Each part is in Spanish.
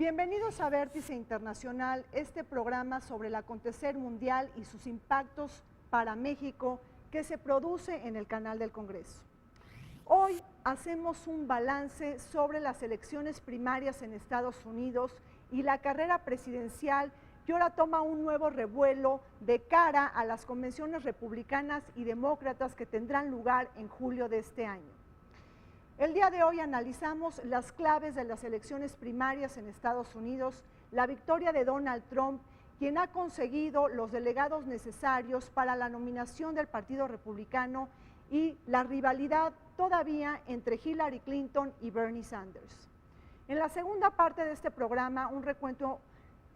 Bienvenidos a Vértice Internacional, este programa sobre el acontecer mundial y sus impactos para México que se produce en el canal del Congreso. Hoy hacemos un balance sobre las elecciones primarias en Estados Unidos y la carrera presidencial que ahora toma un nuevo revuelo de cara a las convenciones republicanas y demócratas que tendrán lugar en julio de este año. El día de hoy analizamos las claves de las elecciones primarias en Estados Unidos, la victoria de Donald Trump, quien ha conseguido los delegados necesarios para la nominación del Partido Republicano y la rivalidad todavía entre Hillary Clinton y Bernie Sanders. En la segunda parte de este programa, un recuento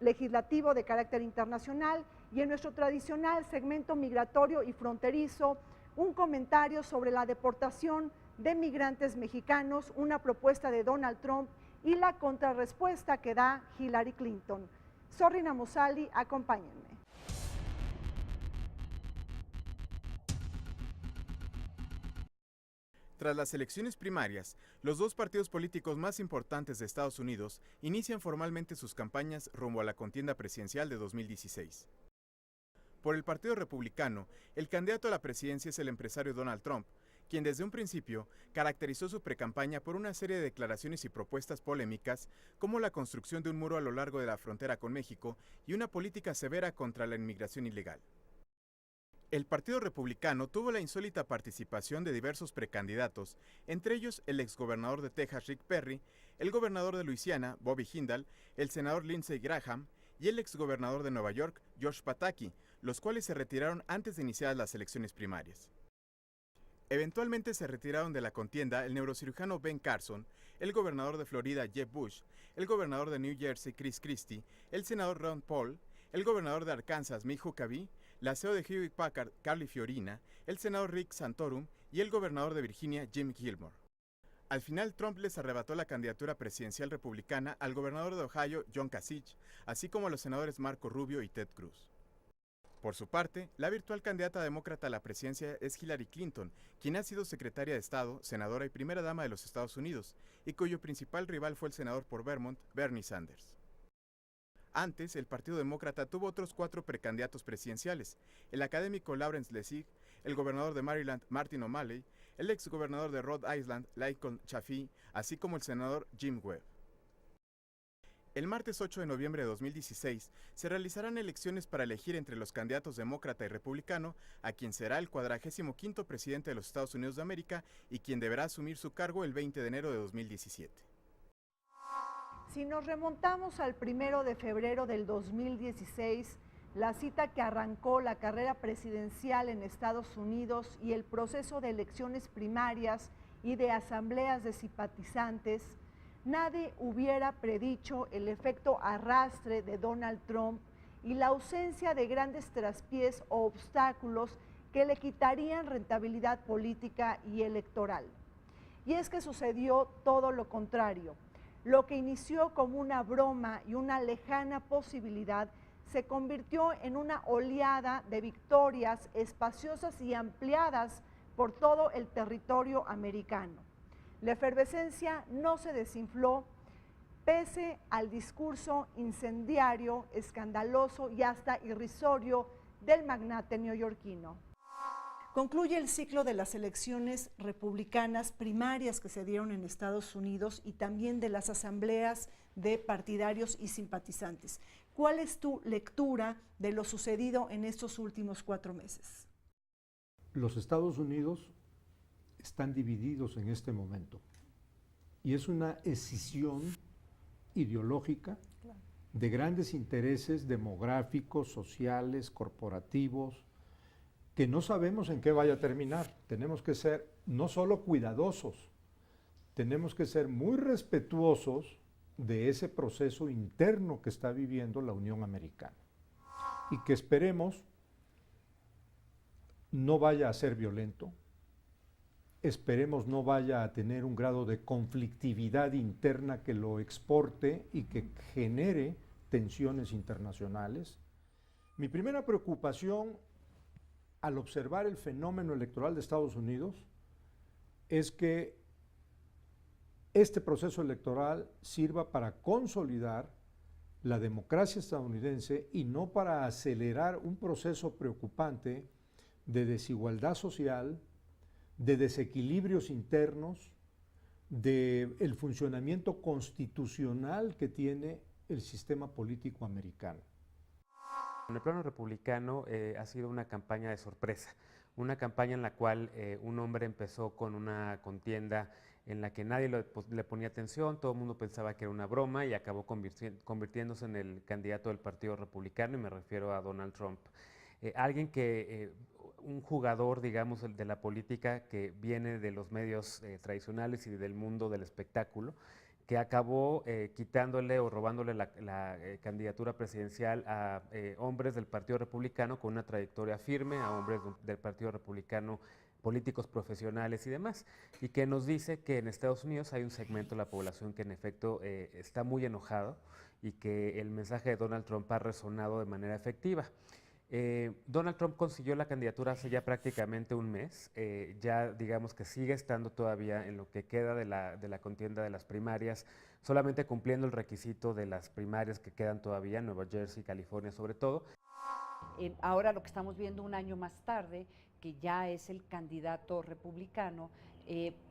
legislativo de carácter internacional y en nuestro tradicional segmento migratorio y fronterizo, un comentario sobre la deportación de migrantes mexicanos, una propuesta de Donald Trump y la contrarrespuesta que da Hillary Clinton. Zorrina Mosali, acompáñenme. Tras las elecciones primarias, los dos partidos políticos más importantes de Estados Unidos inician formalmente sus campañas rumbo a la contienda presidencial de 2016. Por el Partido Republicano, el candidato a la presidencia es el empresario Donald Trump, quien desde un principio caracterizó su precampaña por una serie de declaraciones y propuestas polémicas, como la construcción de un muro a lo largo de la frontera con México y una política severa contra la inmigración ilegal. El Partido Republicano tuvo la insólita participación de diversos precandidatos, entre ellos el exgobernador de Texas, Rick Perry, el gobernador de Luisiana, Bobby Jindal, el senador Lindsey Graham y el exgobernador de Nueva York, Josh Pataki, los cuales se retiraron antes de iniciar las elecciones primarias. Eventualmente se retiraron de la contienda el neurocirujano Ben Carson, el gobernador de Florida Jeb Bush, el gobernador de New Jersey Chris Christie, el senador Ron Paul, el gobernador de Arkansas Mick Huckabee, la CEO de Hewlett Packard Carly Fiorina, el senador Rick Santorum y el gobernador de Virginia Jim Gilmore. Al final, Trump les arrebató la candidatura presidencial republicana al gobernador de Ohio John Kasich, así como a los senadores Marco Rubio y Ted Cruz. Por su parte, la virtual candidata demócrata a la presidencia es Hillary Clinton, quien ha sido secretaria de Estado, senadora y primera dama de los Estados Unidos, y cuyo principal rival fue el senador por Vermont, Bernie Sanders. Antes, el Partido Demócrata tuvo otros 4 precandidatos presidenciales: el académico Lawrence Lessig, el gobernador de Maryland Martin O'Malley, el exgobernador de Rhode Island Laquan Chaffee, así como el senador Jim Webb. El martes 8 de noviembre de 2016 se realizarán elecciones para elegir entre los candidatos demócrata y republicano a quien será el 45º presidente de los Estados Unidos de América y quien deberá asumir su cargo el 20 de enero de 2017. Si nos remontamos al 1 de febrero del 2016, la cita que arrancó la carrera presidencial en Estados Unidos y el proceso de elecciones primarias y de asambleas de simpatizantes, nadie hubiera predicho el efecto arrastre de Donald Trump y la ausencia de grandes traspiés o obstáculos que le quitarían rentabilidad política y electoral. Y es que sucedió todo lo contrario. Lo que inició como una broma y una lejana posibilidad se convirtió en una oleada de victorias espaciosas y ampliadas por todo el territorio americano. La efervescencia no se desinfló pese al discurso incendiario, escandaloso y hasta irrisorio del magnate neoyorquino. Concluye el ciclo de las elecciones republicanas primarias que se dieron en Estados Unidos y también de las asambleas de partidarios y simpatizantes. ¿Cuál es tu lectura de lo sucedido en estos últimos 4 meses? Los Estados Unidos están divididos en este momento y es una escisión ideológica de grandes intereses demográficos, sociales, corporativos, que no sabemos en qué vaya a terminar. Tenemos que ser no solo cuidadosos, tenemos que ser muy respetuosos de ese proceso interno que está viviendo la Unión Americana y que esperemos no vaya a ser violento, esperemos no vaya a tener un grado de conflictividad interna que lo exporte y que genere tensiones internacionales. Mi primera preocupación al observar el fenómeno electoral de Estados Unidos es que este proceso electoral sirva para consolidar la democracia estadounidense y no para acelerar un proceso preocupante de desigualdad social, de desequilibrios internos, del funcionamiento constitucional que tiene el sistema político americano. En el plano republicano ha sido una campaña de sorpresa, una campaña en la cual un hombre empezó con una contienda en la que nadie le ponía atención, todo el mundo pensaba que era una broma y acabó convirtiéndose en el candidato del Partido Republicano, y me refiero a Donald Trump. Alguien que, un jugador, digamos, de la política que viene de los medios tradicionales y del mundo del espectáculo, que acabó quitándole o robándole la candidatura presidencial a hombres del Partido Republicano con una trayectoria firme, a hombres del Partido Republicano, políticos profesionales y demás, y que nos dice que en Estados Unidos hay un segmento de la población que en efecto está muy enojado y que el mensaje de Donald Trump ha resonado de manera efectiva. Donald Trump consiguió la candidatura hace ya prácticamente un mes, ya digamos que sigue estando todavía en lo que queda de la contienda de las primarias, solamente cumpliendo el requisito de las primarias que quedan todavía en Nueva Jersey, California sobre todo. Ahora lo que estamos viendo un año más tarde, que ya es el candidato republicano,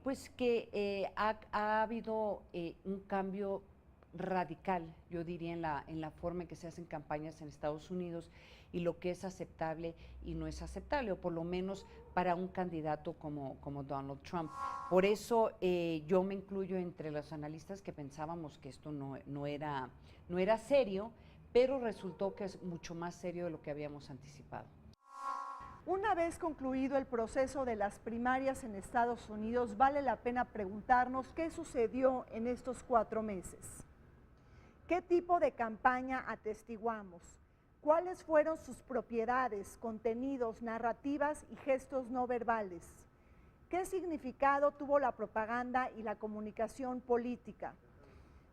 pues que ha habido un cambio radical, yo diría, en la forma en que se hacen campañas en Estados Unidos y lo que es aceptable y no es aceptable, o por lo menos para un candidato como Donald Trump. Por eso yo me incluyo entre los analistas que pensábamos que esto no era serio, pero resultó que es mucho más serio de lo que habíamos anticipado. Una vez concluido el proceso de las primarias en Estados Unidos, vale la pena preguntarnos qué sucedió en estos 4 meses. ¿Qué tipo de campaña atestiguamos? ¿Cuáles fueron sus propiedades, contenidos, narrativas y gestos no verbales? ¿Qué significado tuvo la propaganda y la comunicación política?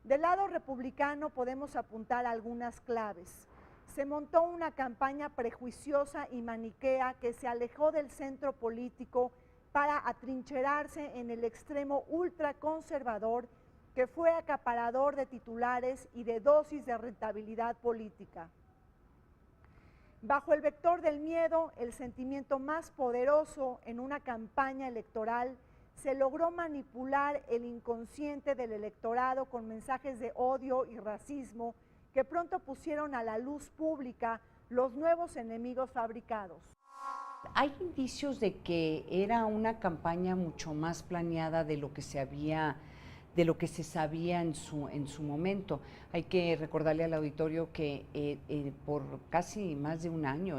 Del lado republicano podemos apuntar algunas claves. Se montó una campaña prejuiciosa y maniquea que se alejó del centro político para atrincherarse en el extremo ultraconservador que fue acaparador de titulares y de dosis de rentabilidad política. Bajo el vector del miedo, el sentimiento más poderoso en una campaña electoral, se logró manipular el inconsciente del electorado con mensajes de odio y racismo que pronto pusieron a la luz pública los nuevos enemigos fabricados. Hay indicios de que era una campaña mucho más planeada de lo que se sabía en su momento. Hay que recordarle al auditorio que por casi más de un año,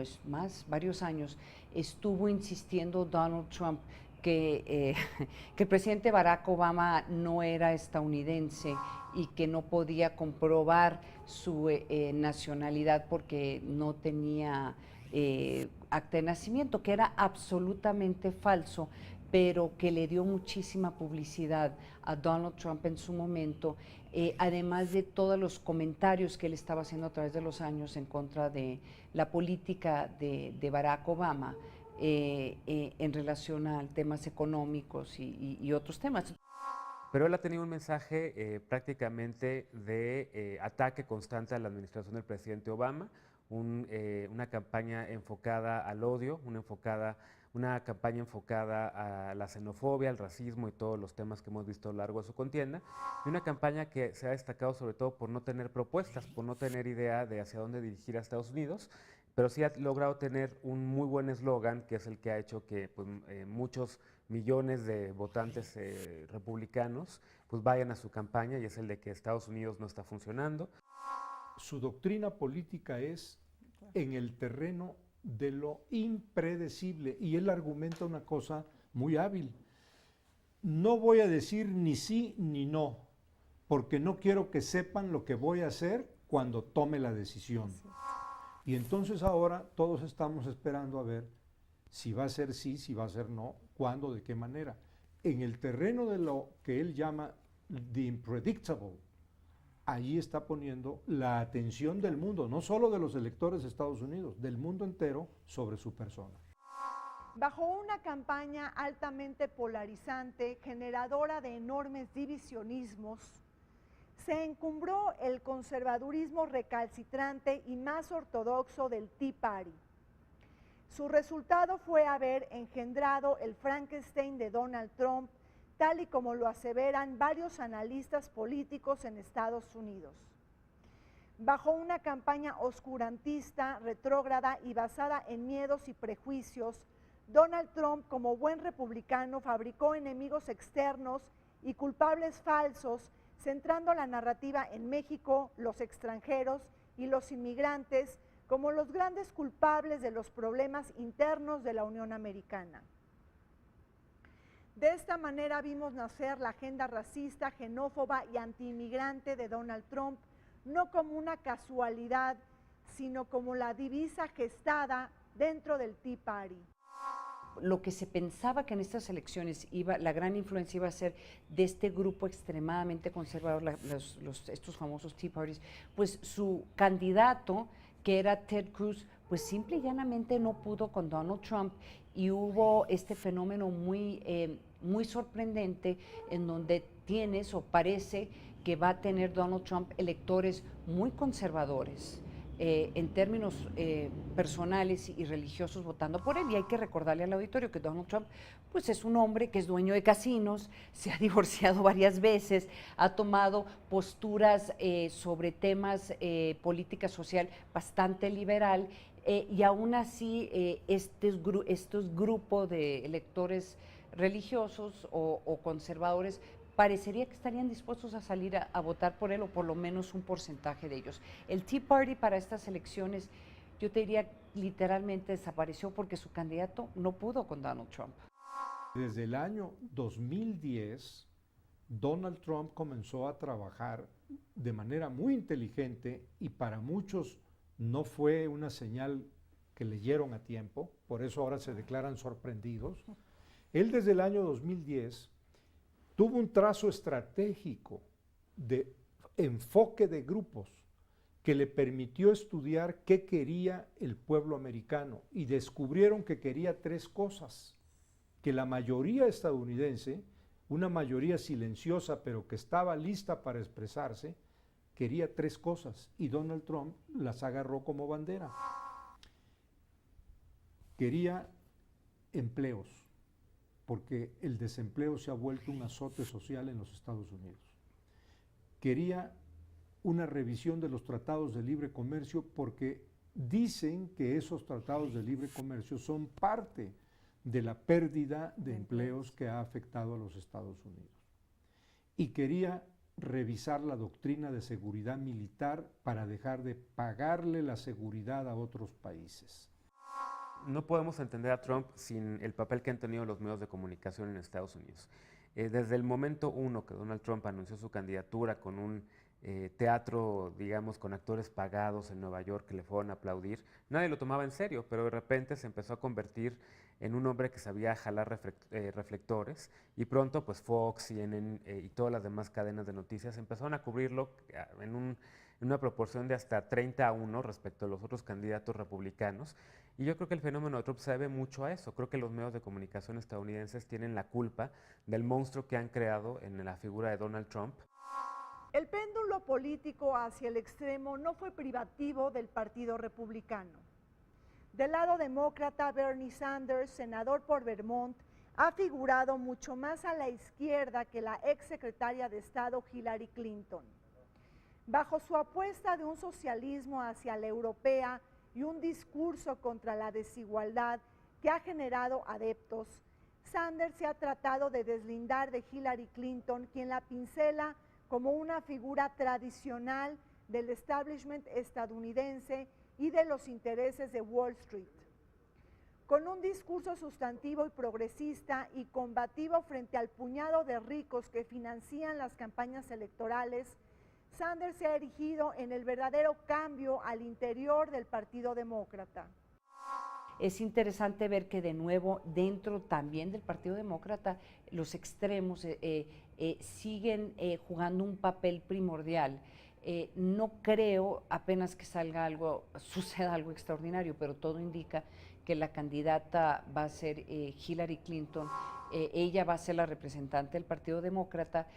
varios años, estuvo insistiendo Donald Trump que el presidente Barack Obama no era estadounidense y que no podía comprobar su nacionalidad porque no tenía acta de nacimiento, que era absolutamente falso, pero que le dio muchísima publicidad a Donald Trump en su momento, además de todos los comentarios que él estaba haciendo a través de los años en contra de la política de Barack Obama en relación a temas económicos y otros temas. Pero él ha tenido un mensaje prácticamente de ataque constante a la administración del presidente Obama, una campaña enfocada al odio, una campaña enfocada a la xenofobia, al racismo y todos los temas que hemos visto a lo largo de su contienda, y una campaña que se ha destacado sobre todo por no tener propuestas, por no tener idea de hacia dónde dirigir a Estados Unidos, pero sí ha logrado tener un muy buen eslogan, que es el que ha hecho que pues, muchos millones de votantes republicanos pues vayan a su campaña, y es el de que Estados Unidos no está funcionando. Su doctrina política es en el terreno de lo impredecible, y él argumenta una cosa muy hábil. No voy a decir ni sí ni no, porque no quiero que sepan lo que voy a hacer cuando tome la decisión. Y entonces ahora todos estamos esperando a ver si va a ser sí, si va a ser no, cuándo, de qué manera. En el terreno de lo que él llama the unpredictable, allí está poniendo la atención del mundo, no solo de los electores de Estados Unidos, del mundo entero, sobre su persona. Bajo una campaña altamente polarizante, generadora de enormes divisionismos, se encumbró el conservadurismo recalcitrante y más ortodoxo del Tea Party. Su resultado fue haber engendrado el Frankenstein de Donald Trump, tal y como lo aseveran varios analistas políticos en Estados Unidos. Bajo una campaña oscurantista, retrógrada y basada en miedos y prejuicios, Donald Trump, como buen republicano, fabricó enemigos externos y culpables falsos, centrando la narrativa en México, los extranjeros y los inmigrantes como los grandes culpables de los problemas internos de la Unión Americana. De esta manera vimos nacer la agenda racista, xenófoba y antiinmigrante de Donald Trump, no como una casualidad, sino como la divisa gestada dentro del Tea Party. Lo que se pensaba que en estas elecciones la gran influencia iba a ser de este grupo extremadamente conservador, estos famosos Tea Parties, pues su candidato, que era Ted Cruz, pues simple y llanamente no pudo con Donald Trump, y hubo este fenómeno muy sorprendente en donde tienes o parece que va a tener Donald Trump electores muy conservadores, en términos personales y religiosos votando por él. Y hay que recordarle al auditorio que Donald Trump pues es un hombre que es dueño de casinos, se ha divorciado varias veces, ha tomado posturas sobre temas política social bastante liberal, y aún así estos grupos de electores religiosos o conservadores parecería que estarían dispuestos a salir a votar por él, o por lo menos un porcentaje de ellos. El Tea Party para estas elecciones, yo te diría, literalmente desapareció porque su candidato no pudo con Donald Trump. Desde el año 2010, Donald Trump comenzó a trabajar de manera muy inteligente, y para muchos no fue una señal que leyeron a tiempo, por eso ahora se declaran sorprendidos. Él desde el año 2010 tuvo un trazo estratégico de enfoque de grupos que le permitió estudiar qué quería el pueblo americano, y descubrieron que quería tres cosas, que la mayoría estadounidense, una mayoría silenciosa pero que estaba lista para expresarse, quería tres cosas, y Donald Trump las agarró como bandera. Quería empleos, porque el desempleo se ha vuelto un azote social en los Estados Unidos. Quería una revisión de los tratados de libre comercio, porque dicen que esos tratados de libre comercio son parte de la pérdida de empleos que ha afectado a los Estados Unidos. Y quería revisar la doctrina de seguridad militar para dejar de pagarle la seguridad a otros países. No podemos entender a Trump sin el papel que han tenido los medios de comunicación en Estados Unidos. Desde el momento uno que Donald Trump anunció su candidatura con un teatro, digamos, con actores pagados en Nueva York que le fueron a aplaudir, nadie lo tomaba en serio, pero de repente se empezó a convertir en un hombre que sabía jalar reflectores, y pronto pues Fox, CNN y todas las demás cadenas de noticias empezaron a cubrirlo en una proporción de hasta 30-1 respecto a los otros candidatos republicanos. Y yo creo que el fenómeno de Trump se debe mucho a eso. Creo que los medios de comunicación estadounidenses tienen la culpa del monstruo que han creado en la figura de Donald Trump. El péndulo político hacia el extremo no fue privativo del Partido Republicano. Del lado demócrata, Bernie Sanders, senador por Vermont, ha figurado mucho más a la izquierda que la exsecretaria de Estado Hillary Clinton. Bajo su apuesta de un socialismo hacia la europea y un discurso contra la desigualdad que ha generado adeptos, Sanders se ha tratado de deslindar de Hillary Clinton, quien la pincela como una figura tradicional del establishment estadounidense y de los intereses de Wall Street. Con un discurso sustantivo y progresista y combativo frente al puñado de ricos que financian las campañas electorales, Sanders se ha erigido en el verdadero cambio al interior del Partido Demócrata. Es interesante ver que de nuevo dentro también del Partido Demócrata los extremos siguen jugando un papel primordial. No creo apenas que suceda algo extraordinario, pero todo indica que la candidata va a ser Hillary Clinton. Ella va a ser la representante del Partido Demócrata,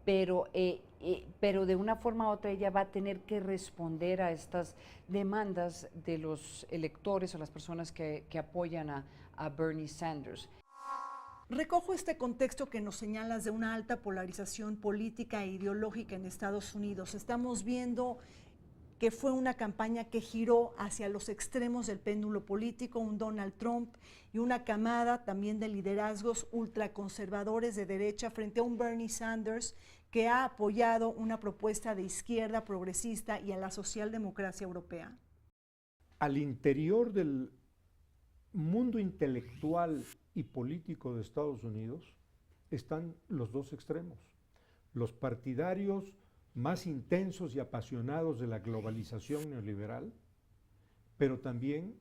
pero de una forma u otra ella va a tener que responder a estas demandas de los electores o las personas que apoyan a Bernie Sanders. Recojo este contexto que nos señalas de una alta polarización política e ideológica en Estados Unidos. Estamos viendo que fue una campaña que giró hacia los extremos del péndulo político, un Donald Trump y una camada también de liderazgos ultraconservadores de derecha frente a un Bernie Sanders que ha apoyado una propuesta de izquierda progresista y a la socialdemocracia europea. Al interior del mundo intelectual y político de Estados Unidos están los dos extremos, los partidarios más intensos y apasionados de la globalización neoliberal, pero también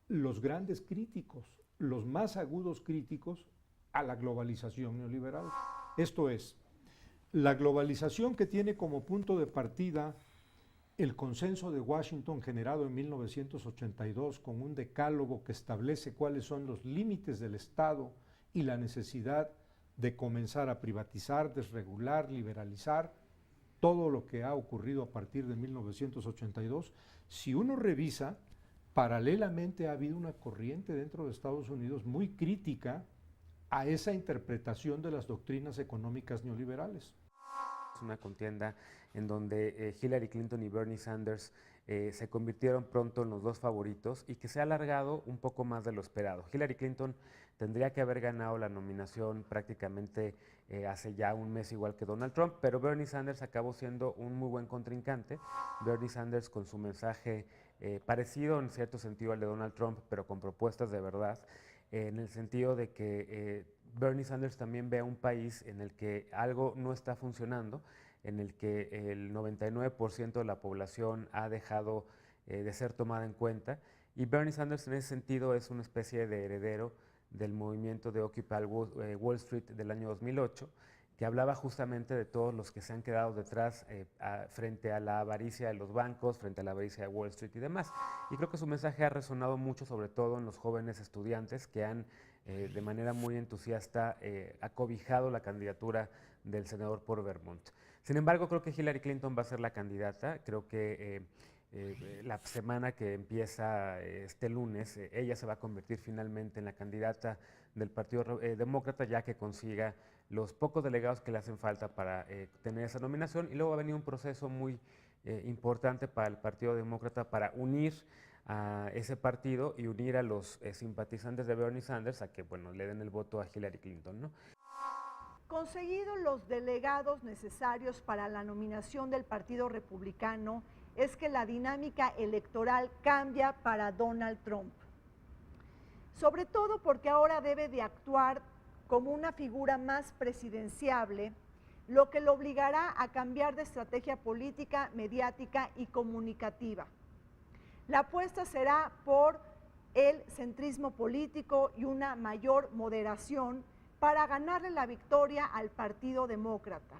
los grandes críticos, los más agudos críticos a la globalización neoliberal. Esto es, la globalización que tiene como punto de partida el consenso de Washington generado en 1982 con un decálogo que establece cuáles son los límites del Estado y la necesidad de comenzar a privatizar, desregular, liberalizar, todo lo que ha ocurrido a partir de 1982, si uno revisa, paralelamente ha habido una corriente dentro de Estados Unidos muy crítica a esa interpretación de las doctrinas económicas neoliberales. Es una contienda en donde Hillary Clinton y Bernie Sanders se convirtieron pronto en los dos favoritos y que se ha alargado un poco más de lo esperado. Hillary Clinton tendría que haber ganado la nominación prácticamente hace ya un mes igual que Donald Trump, pero Bernie Sanders acabó siendo un muy buen contrincante. Bernie Sanders con su mensaje parecido en cierto sentido al de Donald Trump, pero con propuestas de verdad, en el sentido de que Bernie Sanders también ve a un país en el que algo no está funcionando, en el que el 99% de la población ha dejado de ser tomada en cuenta, y Bernie Sanders en ese sentido es una especie de heredero del movimiento de Occupy Wall Street del año 2008, que hablaba justamente de todos los que se han quedado detrás frente a la avaricia de los bancos, frente a la avaricia de Wall Street y demás. Y creo que su mensaje ha resonado mucho, sobre todo en los jóvenes estudiantes que han de manera muy entusiasta acobijado la candidatura del senador por Vermont. Sin embargo, creo que Hillary Clinton va a ser la candidata. Creo que la semana que empieza este lunes, ella se va a convertir finalmente en la candidata del Partido Demócrata, ya que consiga los pocos delegados que le hacen falta para tener esa nominación, y luego va a venir un proceso muy importante para el Partido Demócrata para unir a ese partido y unir a los simpatizantes de Bernie Sanders a que, bueno, le den el voto a Hillary Clinton, ¿no? Conseguidos los delegados necesarios para la nominación del Partido Republicano, es que la dinámica electoral cambia para Donald Trump. Sobre todo porque ahora debe de actuar como una figura más presidenciable, lo que lo obligará a cambiar de estrategia política, mediática y comunicativa. La apuesta será por el centrismo político y una mayor moderación para ganarle la victoria al Partido Demócrata.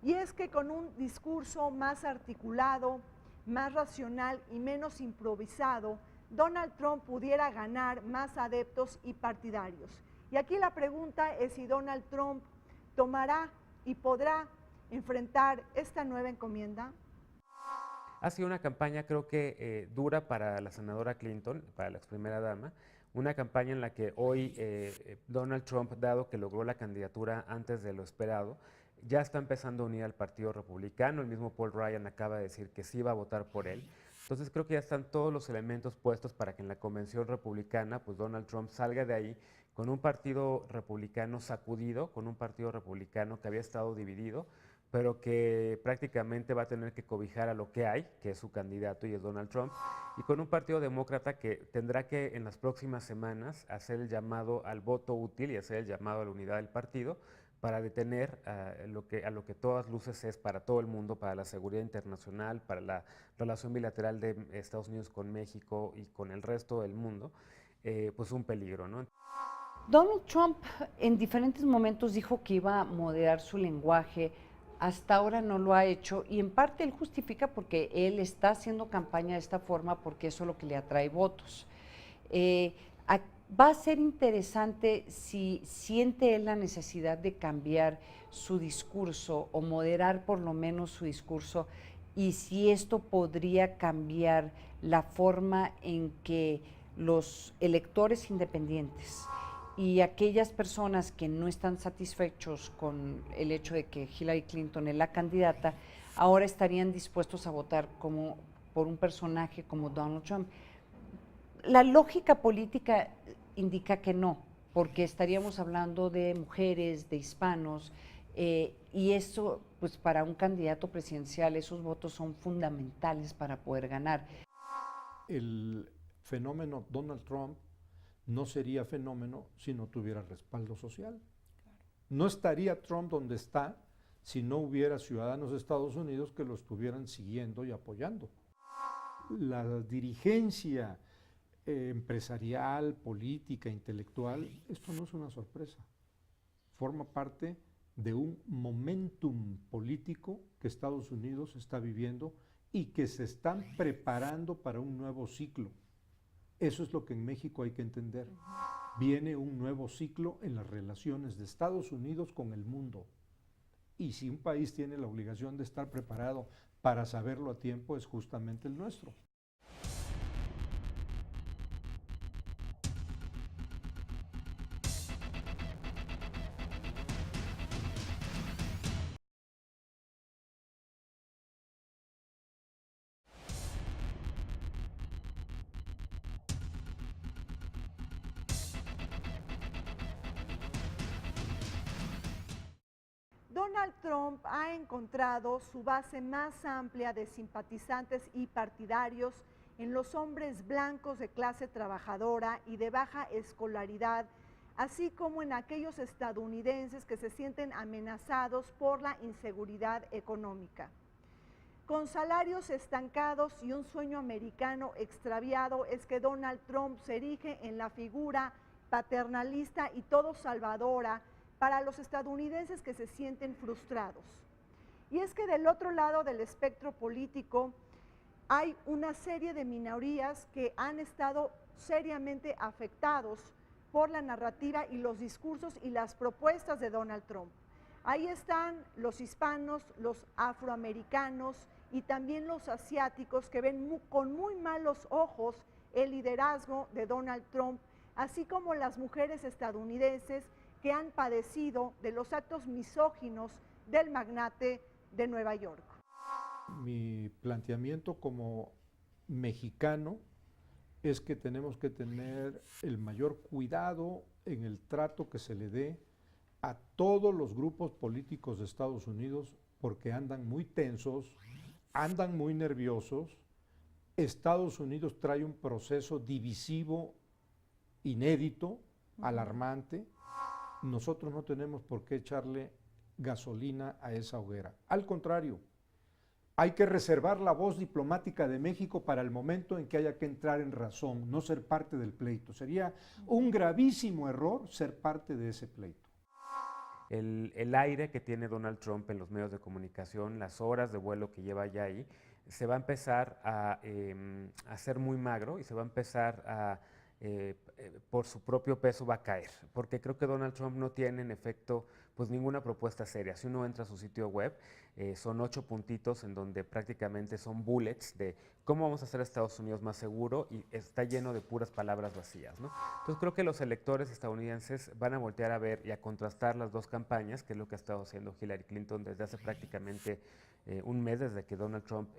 Y es que con un discurso más articulado, más racional y menos improvisado, Donald Trump pudiera ganar más adeptos y partidarios. Y aquí la pregunta es si Donald Trump tomará y podrá enfrentar esta nueva encomienda. Ha sido una campaña, creo que dura para la senadora Clinton, para la ex primera dama, una campaña en la que hoy Donald Trump, dado que logró la candidatura antes de lo esperado, ya está empezando a unir al Partido Republicano. El mismo Paul Ryan acaba de decir que sí va a votar por él. Entonces creo que ya están todos los elementos puestos para que en la convención republicana, pues Donald Trump salga de ahí con un partido republicano sacudido, con un partido republicano que había estado dividido, pero que prácticamente va a tener que cobijar a lo que hay, que es su candidato y es Donald Trump, y con un partido demócrata que tendrá que en las próximas semanas hacer el llamado al voto útil y hacer el llamado a la unidad del partido para detener a lo que todas luces es para todo el mundo, para la seguridad internacional, para la relación bilateral de Estados Unidos con México y con el resto del mundo, pues un peligro, ¿no? Donald Trump en diferentes momentos dijo que iba a moderar su lenguaje. Hasta ahora no lo ha hecho y en parte él justifica porque él está haciendo campaña de esta forma porque eso es lo que le atrae votos. Va a ser interesante si siente él la necesidad de cambiar su discurso o moderar por lo menos su discurso, y si esto podría cambiar la forma en que los electores independientes y aquellas personas que no están satisfechos con el hecho de que Hillary Clinton es la candidata, ahora estarían dispuestos a votar por un personaje como Donald Trump. La lógica política indica que no, porque estaríamos hablando de mujeres, de hispanos, y eso, pues para un candidato presidencial, esos votos son fundamentales para poder ganar. El fenómeno Donald Trump no sería fenómeno si no tuviera respaldo social. No estaría Trump donde está si no hubiera ciudadanos de Estados Unidos que lo estuvieran siguiendo y apoyando. La dirigencia empresarial, política, intelectual, esto no es una sorpresa. Forma parte de un momentum político que Estados Unidos está viviendo y que se están preparando para un nuevo ciclo. Eso es lo que en México hay que entender. Viene un nuevo ciclo en las relaciones de Estados Unidos con el mundo. Y si un país tiene la obligación de estar preparado para saberlo a tiempo, es justamente el nuestro. Donald Trump ha encontrado su base más amplia de simpatizantes y partidarios en los hombres blancos de clase trabajadora y de baja escolaridad, así como en aquellos estadounidenses que se sienten amenazados por la inseguridad económica. Con salarios estancados y un sueño americano extraviado, es que Donald Trump se erige en la figura paternalista y todo salvadora para los estadounidenses que se sienten frustrados. Y es que del otro lado del espectro político hay una serie de minorías que han estado seriamente afectados por la narrativa y los discursos y las propuestas de Donald Trump. Ahí están los hispanos, los afroamericanos y también los asiáticos, que ven con muy malos ojos el liderazgo de Donald Trump, así como las mujeres estadounidenses que han padecido de los actos misóginos del magnate de Nueva York. Mi planteamiento como mexicano es que tenemos que tener el mayor cuidado en el trato que se le dé a todos los grupos políticos de Estados Unidos, porque andan muy tensos, andan muy nerviosos. Estados Unidos trae un proceso divisivo inédito, alarmante. Nosotros no tenemos por qué echarle gasolina a esa hoguera. Al contrario, hay que reservar la voz diplomática de México para el momento en que haya que entrar en razón, no ser parte del pleito. Sería un gravísimo error ser parte de ese pleito. El aire que tiene Donald Trump en los medios de comunicación, las horas de vuelo que lleva ya ahí, se va a empezar a hacer muy magro y se va a empezar a por su propio peso va a caer, porque creo que Donald Trump no tiene en efecto pues ninguna propuesta seria. Si uno entra a su sitio web, son 8 puntitos en donde prácticamente son bullets de cómo vamos a hacer a Estados Unidos más seguro, y está lleno de puras palabras vacías, ¿no? Entonces creo que los electores estadounidenses van a voltear a ver y a contrastar las dos campañas, que es lo que ha estado haciendo Hillary Clinton desde hace prácticamente un mes, desde que Donald Trump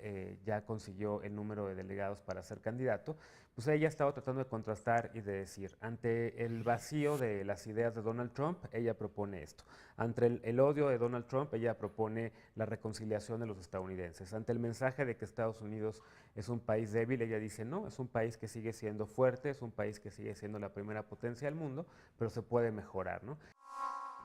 ya consiguió el número de delegados para ser candidato. Pues ella ha estado tratando de contrastar y de decir, ante el vacío de las ideas de Donald Trump, ella propone esto. Ante el odio de Donald Trump, ella propone la reconciliación de los estadounidenses. Ante el mensaje de que Estados Unidos es un país débil, ella dice, no, es un país que sigue siendo fuerte, es un país que sigue siendo la primera potencia del mundo, pero se puede mejorar, ¿no?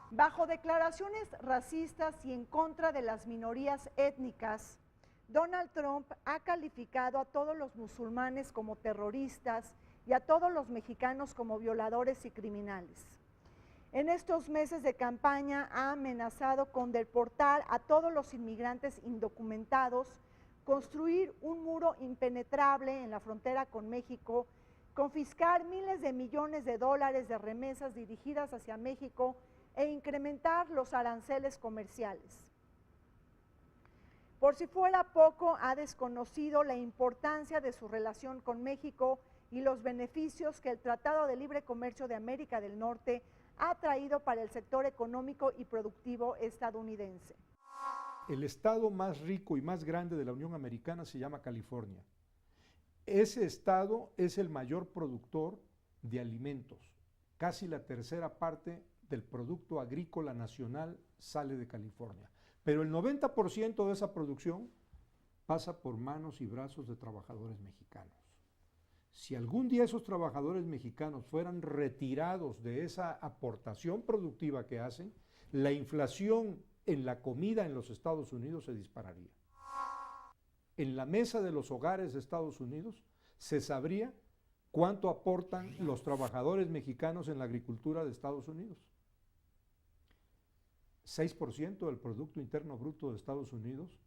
Bajo declaraciones racistas y en contra de las minorías étnicas, Donald Trump ha calificado a todos los musulmanes como terroristas y a todos los mexicanos como violadores y criminales. En estos meses de campaña ha amenazado con deportar a todos los inmigrantes indocumentados, construir un muro impenetrable en la frontera con México, confiscar miles de millones de dólares de remesas dirigidas hacia México e incrementar los aranceles comerciales. Por si fuera poco, ha desconocido la importancia de su relación con México y los beneficios que el Tratado de Libre Comercio de América del Norte ha traído para el sector económico y productivo estadounidense. El estado más rico y más grande de la Unión Americana se llama California. Ese estado es el mayor productor de alimentos. Casi la tercera parte del producto agrícola nacional sale de California. Pero el 90% de esa producción pasa por manos y brazos de trabajadores mexicanos. Si algún día esos trabajadores mexicanos fueran retirados de esa aportación productiva que hacen, la inflación en la comida en los Estados Unidos se dispararía. En la mesa de los hogares de Estados Unidos se sabría cuánto aportan los trabajadores mexicanos en la agricultura de Estados Unidos. 6% del Producto Interno Bruto de Estados Unidos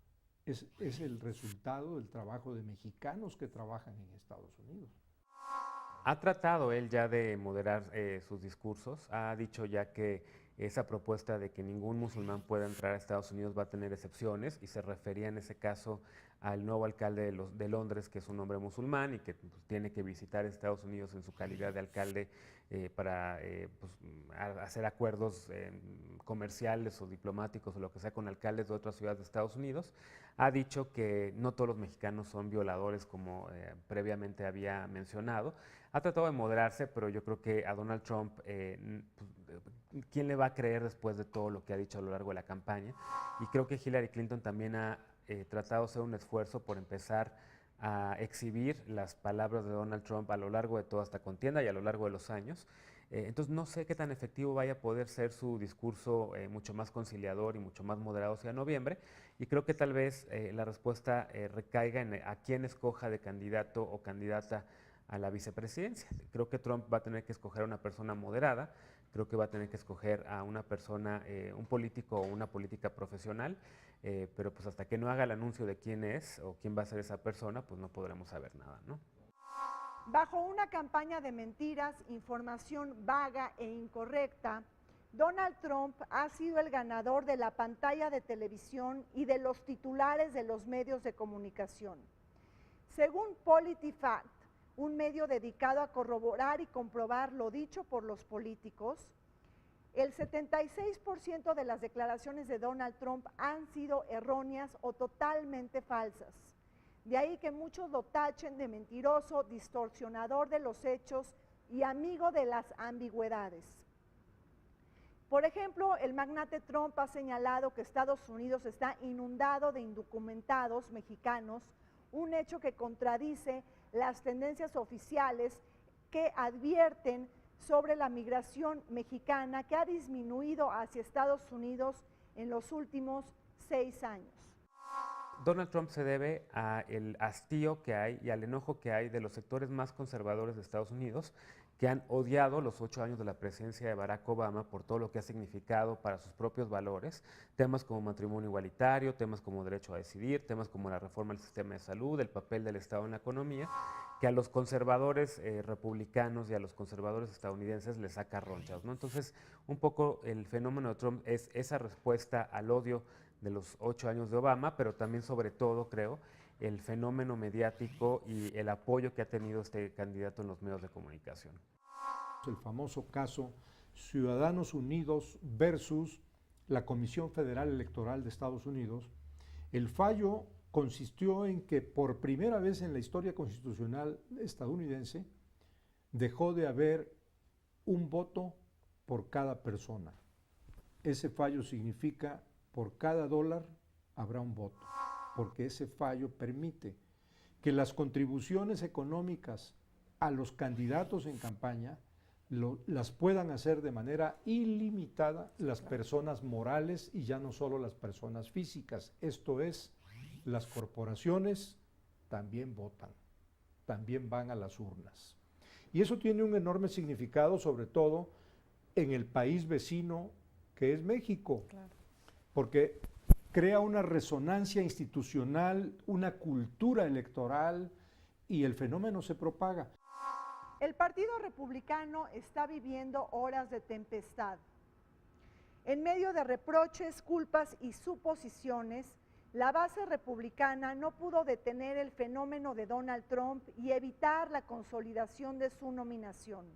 es el resultado del trabajo de mexicanos que trabajan en Estados Unidos. Ha tratado él ya de moderar sus discursos, ha dicho ya que esa propuesta de que ningún musulmán pueda entrar a Estados Unidos va a tener excepciones, y se refería en ese caso al nuevo alcalde de Londres, que es un hombre musulmán y que pues, tiene que visitar Estados Unidos en su calidad de alcalde para hacer acuerdos comerciales o diplomáticos o lo que sea con alcaldes de otras ciudades de Estados Unidos. Ha dicho que no todos los mexicanos son violadores, como previamente había mencionado. Ha tratado de moderarse, pero yo creo que a Donald Trump, ¿quién le va a creer después de todo lo que ha dicho a lo largo de la campaña? Y creo que Hillary Clinton también ha tratado de hacer un esfuerzo por empezar a exhibir las palabras de Donald Trump a lo largo de toda esta contienda y a lo largo de los años. Entonces no sé qué tan efectivo vaya a poder ser su discurso mucho más conciliador y mucho más moderado hacia noviembre, y creo que tal vez la respuesta recaiga en a quién escoja de candidato o candidata a la vicepresidencia. Creo que Trump va a tener que escoger a una persona moderada, creo que va a tener que escoger a una persona, un político o una política profesional, pero pues hasta que no haga el anuncio de quién es o quién va a ser esa persona, pues no podremos saber nada, ¿no? Bajo una campaña de mentiras, información vaga e incorrecta, Donald Trump ha sido el ganador de la pantalla de televisión y de los titulares de los medios de comunicación. Según PolitiFact, un medio dedicado a corroborar y comprobar lo dicho por los políticos, el 76% de las declaraciones de Donald Trump han sido erróneas o totalmente falsas. De ahí que muchos lo tachen de mentiroso, distorsionador de los hechos y amigo de las ambigüedades. Por ejemplo, el magnate Trump ha señalado que Estados Unidos está inundado de indocumentados mexicanos, un hecho que contradice las tendencias oficiales que advierten sobre la migración mexicana que ha disminuido hacia Estados Unidos en los últimos 6 años. Donald Trump se debe al hastío que hay y al enojo que hay de los sectores más conservadores de Estados Unidos, que han odiado los 8 años de la presidencia de Barack Obama por todo lo que ha significado para sus propios valores, temas como matrimonio igualitario, temas como derecho a decidir, temas como la reforma del sistema de salud, el papel del Estado en la economía, que a los conservadores republicanos y a los conservadores estadounidenses les saca ronchas, ¿no? Entonces, un poco el fenómeno de Trump es esa respuesta al odio de los 8 años de Obama, pero también, sobre todo, creo, el fenómeno mediático y el apoyo que ha tenido este candidato en los medios de comunicación. El famoso caso Ciudadanos Unidos versus la Comisión Federal Electoral de Estados Unidos. El fallo consistió en que por primera vez en la historia constitucional estadounidense dejó de haber un voto por cada persona. Ese fallo significa por cada $1 habrá un voto, porque ese fallo permite que las contribuciones económicas a los candidatos en campaña las puedan hacer de manera ilimitada las personas morales y ya no solo las personas físicas. Esto es, las corporaciones también votan, también van a las urnas. Y eso tiene un enorme significado, sobre todo en el país vecino que es México, claro, porque crea una resonancia institucional, una cultura electoral y el fenómeno se propaga. El Partido Republicano está viviendo horas de tempestad. En medio de reproches, culpas y suposiciones, la base republicana no pudo detener el fenómeno de Donald Trump y evitar la consolidación de su nominación.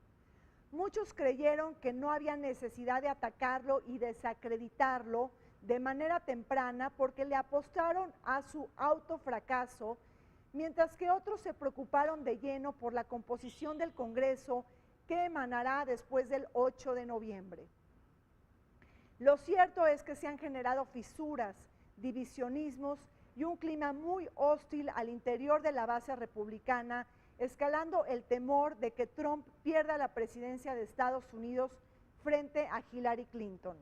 Muchos creyeron que no había necesidad de atacarlo y desacreditarlo de manera temprana porque le apostaron a su autofracaso, mientras que otros se preocuparon de lleno por la composición del Congreso que emanará después del 8 de noviembre. Lo cierto es que se han generado fisuras, divisionismos y un clima muy hostil al interior de la base republicana, escalando el temor de que Trump pierda la presidencia de Estados Unidos frente a Hillary Clinton.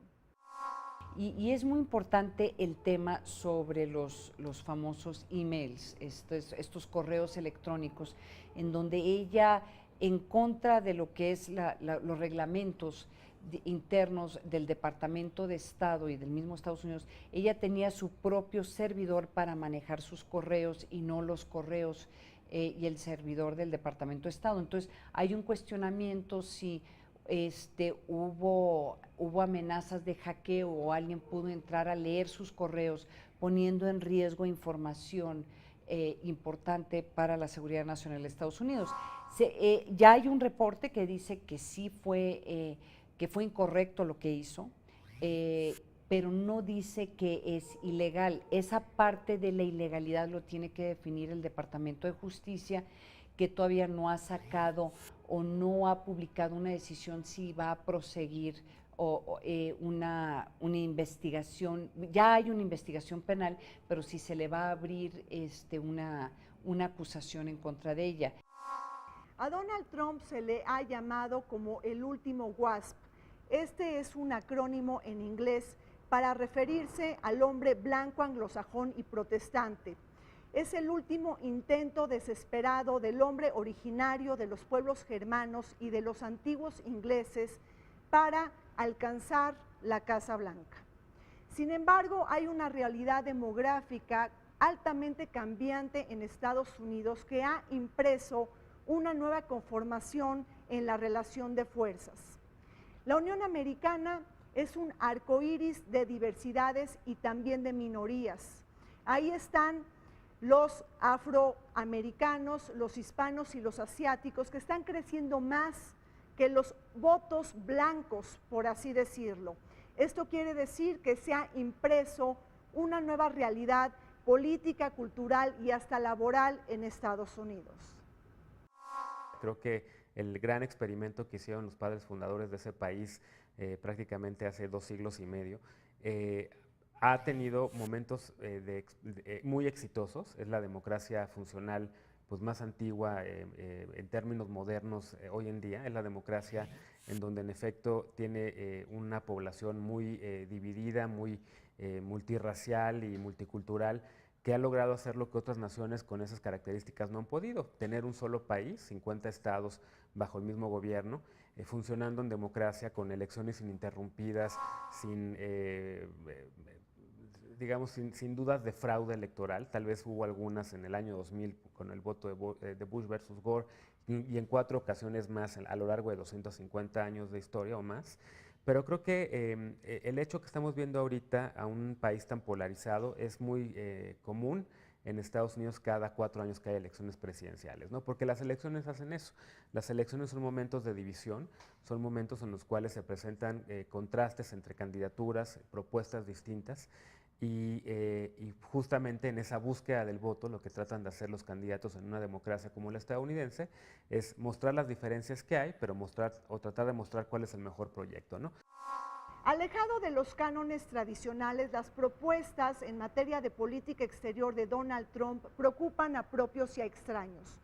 Y es muy importante el tema sobre los famosos emails, estos correos electrónicos, en donde ella, en contra de lo que es los reglamentos internos del Departamento de Estado y del mismo Estados Unidos, ella tenía su propio servidor para manejar sus correos y no los correos y el servidor del Departamento de Estado. Entonces, hay un cuestionamiento si hubo amenazas de hackeo o alguien pudo entrar a leer sus correos poniendo en riesgo información importante para la seguridad nacional de Estados Unidos. Ya hay un reporte que dice que sí fue incorrecto lo que hizo, pero no dice que es ilegal. Esa parte de la ilegalidad lo tiene que definir el Departamento de Justicia, que todavía no ha sacado o no ha publicado una decisión si va a proseguir una investigación. Ya hay una investigación penal, pero si se le va a abrir una acusación en contra de ella. A Donald Trump se le ha llamado como el último WASP. Este es un acrónimo en inglés para referirse al hombre blanco anglosajón y protestante. Es el último intento desesperado del hombre originario de los pueblos germanos y de los antiguos ingleses para alcanzar la Casa Blanca. Sin embargo, hay una realidad demográfica altamente cambiante en Estados Unidos que ha impreso una nueva conformación en la relación de fuerzas. La Unión Americana es un arcoíris de diversidades y también de minorías. Ahí están los afroamericanos, los hispanos y los asiáticos, que están creciendo más que los votos blancos, por así decirlo. Esto quiere decir que se ha impreso una nueva realidad política, cultural y hasta laboral en Estados Unidos. Creo que el gran experimento que hicieron los padres fundadores de ese país prácticamente hace 2 siglos y medio, ha tenido momentos muy exitosos. Es la democracia funcional pues, más antigua en términos modernos hoy en día. Es la democracia en donde en efecto tiene una población muy dividida, muy multirracial y multicultural, que ha logrado hacer lo que otras naciones con esas características no han podido: tener un solo país, 50 estados bajo el mismo gobierno, funcionando en democracia, con elecciones ininterrumpidas, digamos, sin dudas de fraude electoral. Tal vez hubo algunas en el año 2000 con el voto de Bush versus Gore y en 4 ocasiones más a lo largo de 250 años de historia o más. Pero creo que el hecho que estamos viendo ahorita a un país tan polarizado es muy común en Estados Unidos cada 4 años que hay elecciones presidenciales, ¿no? Porque las elecciones hacen eso. Las elecciones son momentos de división, son momentos en los cuales se presentan contrastes entre candidaturas, propuestas distintas, y justamente en esa búsqueda del voto lo que tratan de hacer los candidatos en una democracia como la estadounidense es mostrar las diferencias que hay, pero tratar de mostrar cuál es el mejor proyecto, ¿no? Alejado de los cánones tradicionales, las propuestas en materia de política exterior de Donald Trump preocupan a propios y a extraños.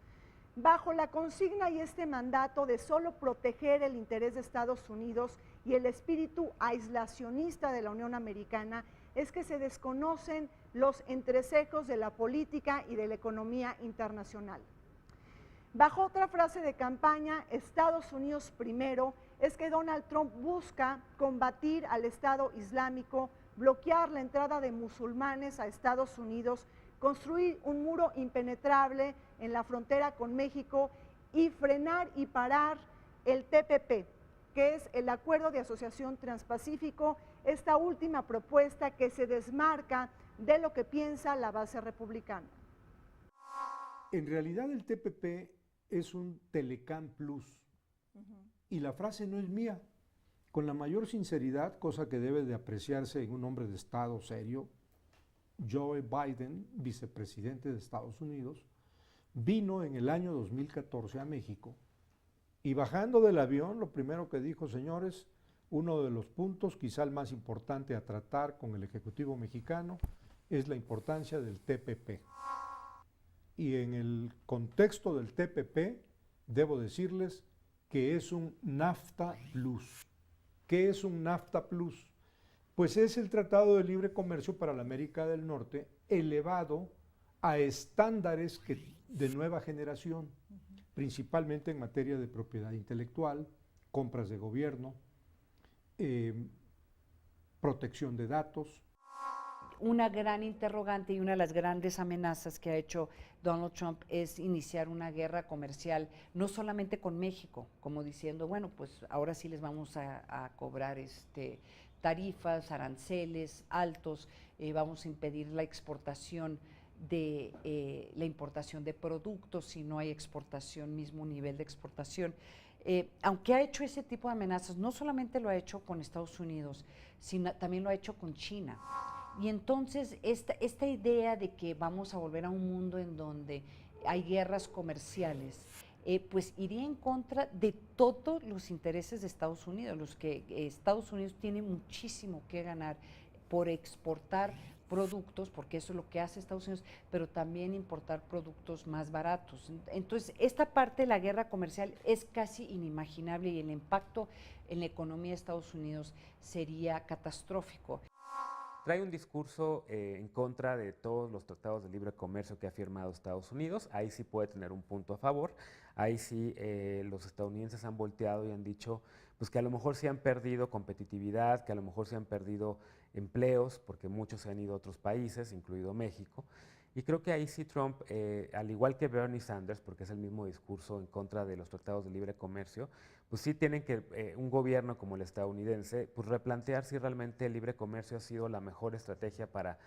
Bajo la consigna y este mandato de solo proteger el interés de Estados Unidos y el espíritu aislacionista de la Unión Americana, es que se desconocen los entrecejos de la política y de la economía internacional. Bajo otra frase de campaña, Estados Unidos primero, es que Donald Trump busca combatir al Estado Islámico, bloquear la entrada de musulmanes a Estados Unidos, construir un muro impenetrable en la frontera con México y frenar y parar el TPP, que es el Acuerdo de Asociación Transpacífico, esta última propuesta que se desmarca de lo que piensa la base republicana. En realidad el TPP es un Telecán Plus, y la frase no es mía. Con la mayor sinceridad, cosa que debe de apreciarse en un hombre de Estado serio, Joe Biden, vicepresidente de Estados Unidos, vino en el año 2014 a México y bajando del avión, lo primero que dijo: señores, uno de los puntos, quizá el más importante a tratar con el Ejecutivo mexicano, es la importancia del TPP. Y en el contexto del TPP, debo decirles que es un NAFTA Plus. ¿Qué es un NAFTA Plus? Pues es el Tratado de Libre Comercio para la América del Norte elevado a estándares de nueva generación, principalmente en materia de propiedad intelectual, compras de gobierno, protección de datos. Una gran interrogante y una de las grandes amenazas que ha hecho Donald Trump es iniciar una guerra comercial, no solamente con México, como diciendo, bueno, pues ahora sí les vamos a cobrar tarifas, aranceles altos, vamos a impedir la exportación la importación de productos si no hay exportación, mismo nivel de exportación. Aunque ha hecho ese tipo de amenazas, no solamente lo ha hecho con Estados Unidos, sino también lo ha hecho con China. Y entonces esta idea de que vamos a volver a un mundo en donde hay guerras comerciales, pues iría en contra de todos los intereses de Estados Unidos, los que Estados Unidos tiene muchísimo que ganar por exportar productos, porque eso es lo que hace Estados Unidos, pero también importar productos más baratos. Entonces, esta parte de la guerra comercial es casi inimaginable y el impacto en la economía de Estados Unidos sería catastrófico. Trae un discurso en contra de todos los tratados de libre comercio que ha firmado Estados Unidos. Ahí sí puede tener un punto a favor. Ahí sí los estadounidenses han volteado y han dicho pues, que a lo mejor sí han perdido competitividad, que a lo mejor sí han perdido empleos, porque muchos se han ido a otros países, incluido México. Y creo que ahí sí Trump, al igual que Bernie Sanders, porque es el mismo discurso en contra de los tratados de libre comercio, pues sí tienen que un gobierno como el estadounidense, pues replantear si realmente el libre comercio ha sido la mejor estrategia para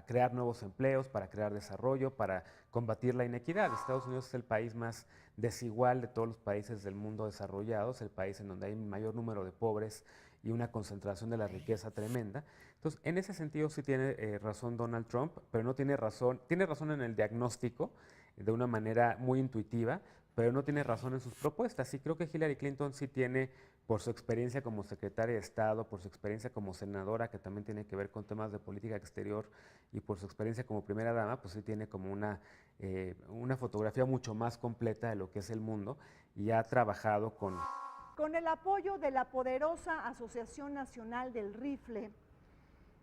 crear nuevos empleos, para crear desarrollo, para combatir la inequidad. Estados Unidos es el país más desigual de todos los países del mundo desarrollados, el país en donde hay mayor número de pobres y una concentración de la riqueza tremenda. Entonces, en ese sentido sí tiene razón Donald Trump, pero no tiene razón en el diagnóstico de una manera muy intuitiva, pero no tiene razón en sus propuestas. Y creo que Hillary Clinton sí tiene, por su experiencia como secretaria de Estado, por su experiencia como senadora, que también tiene que ver con temas de política exterior, y por su experiencia como primera dama, pues sí tiene como una fotografía mucho más completa de lo que es el mundo, y ha trabajado con... Con el apoyo de la poderosa Asociación Nacional del Rifle,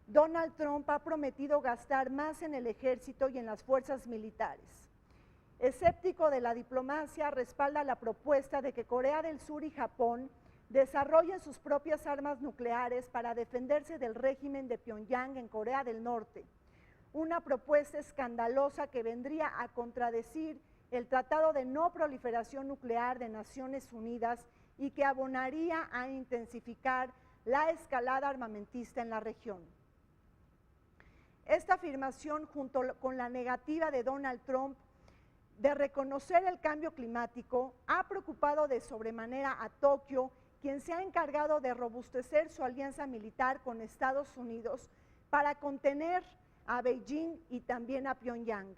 Donald Trump ha prometido gastar más en el ejército y en las fuerzas militares. Escéptico de la diplomacia, respalda la propuesta de que Corea del Sur y Japón desarrollen sus propias armas nucleares para defenderse del régimen de Pyongyang en Corea del Norte. Una propuesta escandalosa que vendría a contradecir el Tratado de No Proliferación Nuclear de Naciones Unidas y que abonaría a intensificar la escalada armamentista en la región. Esta afirmación, junto con la negativa de Donald Trump de reconocer el cambio climático, ha preocupado de sobremanera a Tokio, quien se ha encargado de robustecer su alianza militar con Estados Unidos para contener a Beijing y también a Pyongyang.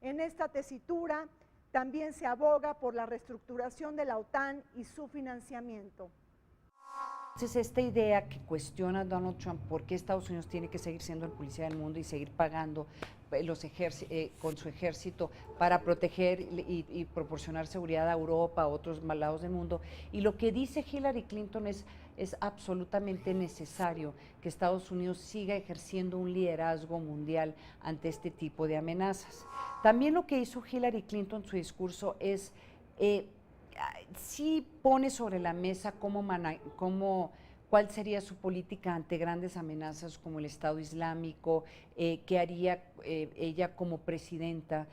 En esta tesitura también se aboga por la reestructuración de la OTAN y su financiamiento. Entonces, esta idea que cuestiona Donald Trump, por qué Estados Unidos tiene que seguir siendo el policía del mundo y seguir pagando con su ejército para proteger y proporcionar seguridad a Europa, a otros lados del mundo. Y lo que dice Hillary Clinton es absolutamente necesario que Estados Unidos siga ejerciendo un liderazgo mundial ante este tipo de amenazas. También lo que hizo Hillary Clinton en su discurso es... sí pone sobre la mesa cuál sería su política ante grandes amenazas como el Estado Islámico, qué haría ella como presidenta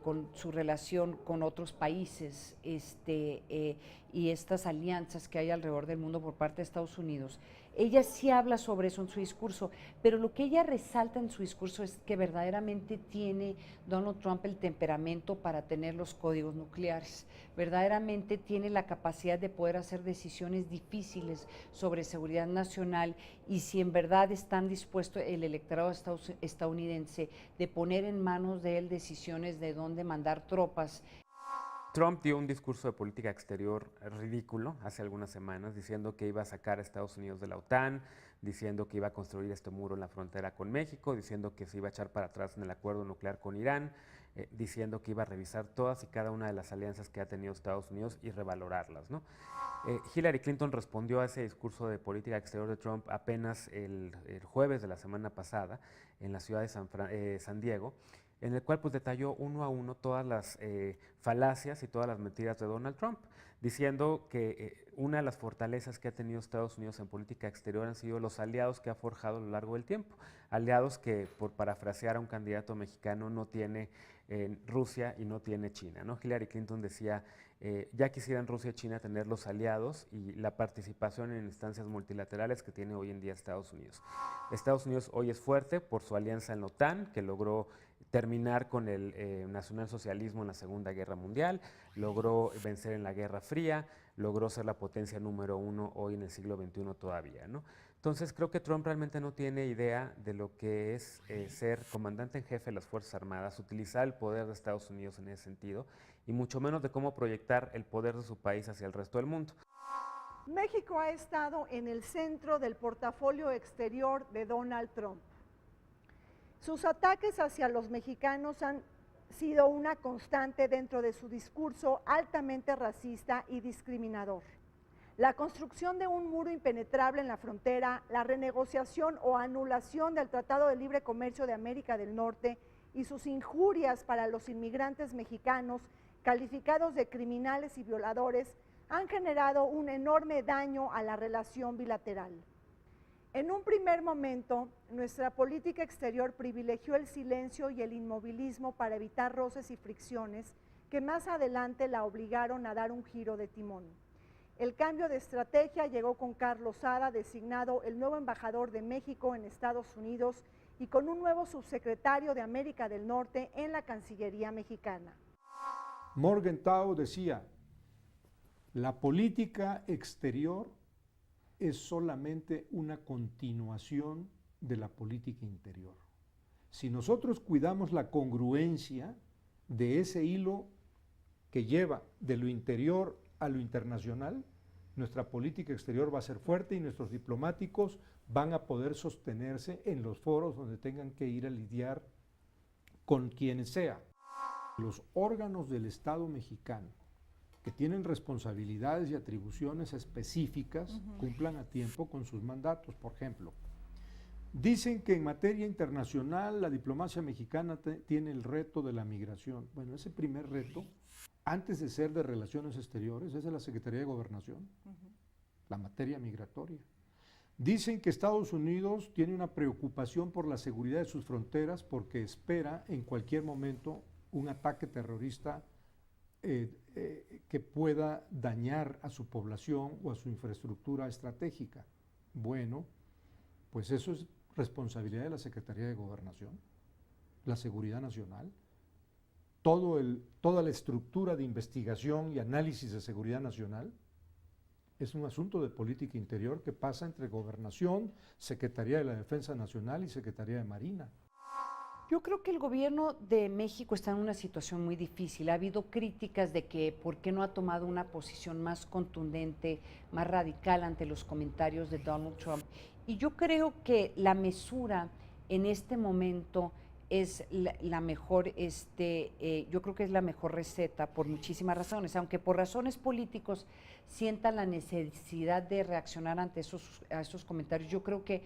con su relación con otros países y estas alianzas que hay alrededor del mundo por parte de Estados Unidos. Ella sí habla sobre eso en su discurso, pero lo que ella resalta en su discurso es que verdaderamente tiene Donald Trump el temperamento para tener los códigos nucleares, verdaderamente tiene la capacidad de poder hacer decisiones difíciles sobre seguridad nacional, y si en verdad están dispuestos el electorado estadounidense de poner en manos de él decisiones de dónde mandar tropas. Trump dio un discurso de política exterior ridículo hace algunas semanas, diciendo que iba a sacar a Estados Unidos de la OTAN, diciendo que iba a construir este muro en la frontera con México, diciendo que se iba a echar para atrás en el acuerdo nuclear con Irán, diciendo que iba a revisar todas y cada una de las alianzas que ha tenido Estados Unidos y revalorarlas, ¿no? Hillary Clinton respondió a ese discurso de política exterior de Trump apenas el jueves de la semana pasada en la ciudad de San Diego, en el cual pues detalló uno a uno todas las falacias y todas las mentiras de Donald Trump, diciendo que una de las fortalezas que ha tenido Estados Unidos en política exterior han sido los aliados que ha forjado a lo largo del tiempo, aliados que, por parafrasear a un candidato mexicano, no tiene Rusia y no tiene China, ¿no? Hillary Clinton decía, ya quisieran Rusia y China tener los aliados y la participación en instancias multilaterales que tiene hoy en día Estados Unidos. Estados Unidos hoy es fuerte por su alianza en la OTAN, que logró terminar con el nacionalsocialismo en la Segunda Guerra Mundial, logró vencer en la Guerra Fría, logró ser la potencia número 1 hoy en el siglo XXI todavía, ¿no? Entonces creo que Trump realmente no tiene idea de lo que es ser comandante en jefe de las Fuerzas Armadas, utilizar el poder de Estados Unidos en ese sentido, y mucho menos de cómo proyectar el poder de su país hacia el resto del mundo. México ha estado en el centro del portafolio exterior de Donald Trump. Sus ataques hacia los mexicanos han sido una constante dentro de su discurso altamente racista y discriminador. La construcción de un muro impenetrable en la frontera, la renegociación o anulación del Tratado de Libre Comercio de América del Norte y sus injurias para los inmigrantes mexicanos, calificados de criminales y violadores, han generado un enorme daño a la relación bilateral. En un primer momento, nuestra política exterior privilegió el silencio y el inmovilismo para evitar roces y fricciones que más adelante la obligaron a dar un giro de timón. El cambio de estrategia llegó con Carlos Sada, designado el nuevo embajador de México en Estados Unidos, y con un nuevo subsecretario de América del Norte en la Cancillería mexicana. Morgenthau decía, la política exterior es solamente una continuación de la política interior. Si nosotros cuidamos la congruencia de ese hilo que lleva de lo interior a lo internacional, nuestra política exterior va a ser fuerte y nuestros diplomáticos van a poder sostenerse en los foros donde tengan que ir a lidiar con quien sea. Los órganos del Estado mexicano que tienen responsabilidades y atribuciones específicas, cumplan a tiempo con sus mandatos. Por ejemplo, dicen que en materia internacional la diplomacia mexicana tiene el reto de la migración. Bueno, ese primer reto, antes de ser de Relaciones Exteriores, es de la Secretaría de Gobernación, la materia migratoria. Dicen que Estados Unidos tiene una preocupación por la seguridad de sus fronteras porque espera en cualquier momento un ataque terrorista que pueda dañar a su población o a su infraestructura estratégica. Bueno, pues eso es responsabilidad de la Secretaría de Gobernación, la seguridad nacional, toda la estructura de investigación y análisis de seguridad nacional es un asunto de política interior que pasa entre Gobernación, Secretaría de la Defensa Nacional y Secretaría de Marina. Yo creo que el gobierno de México está en una situación muy difícil. Ha habido críticas de que por qué no ha tomado una posición más contundente, más radical ante los comentarios de Donald Trump. Y yo creo que la mesura en este momento es la mejor, yo creo que es la mejor receta por muchísimas razones, aunque por razones políticos sientan la necesidad de reaccionar ante esos comentarios. Yo creo que